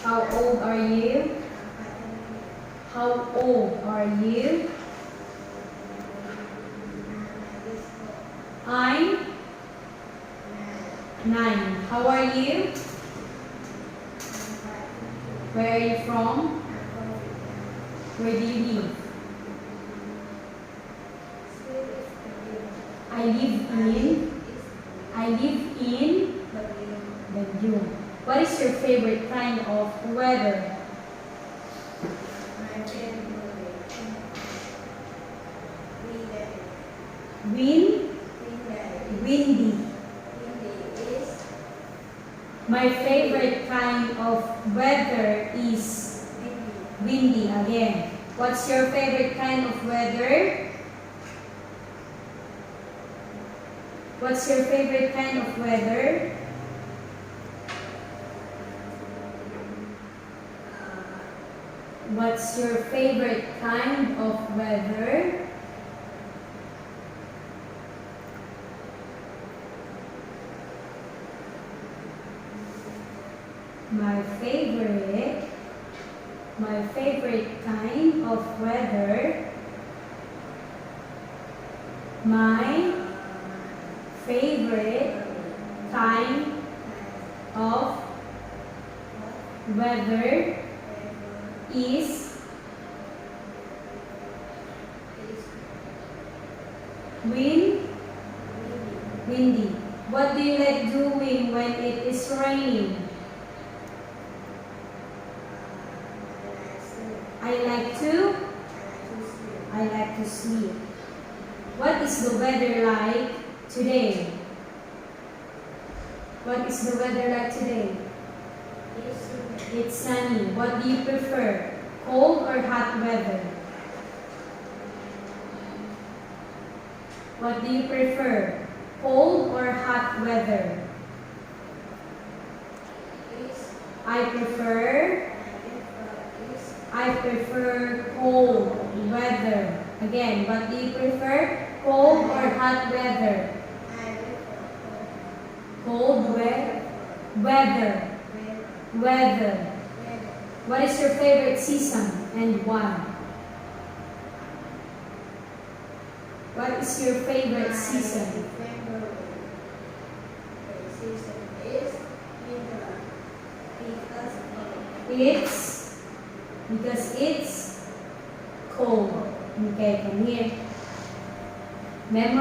How old are you? How old are you? I'm 9. How are you? Where are you from? Where do you live? I live in Baguio. What is your favorite kind of weather? Windy. My favorite kind of weather is windy again. What's your favorite kind of weather? What's your favorite kind of weather? What's your favorite kind of weather? My favorite kind of weather. My favorite kind of weather is windy. What do you like doing when it is raining? I like to sleep. What is the weather like today? What is the weather like today? It's sunny. What do you prefer? Cold or hot weather? What do you prefer? Cold or hot weather? I prefer cold weather. Again, what do you prefer? Cold or hot weather? Cold weather. What is your favorite season and why? What is your favorite season? Because it's cold. Okay, come here. Memorize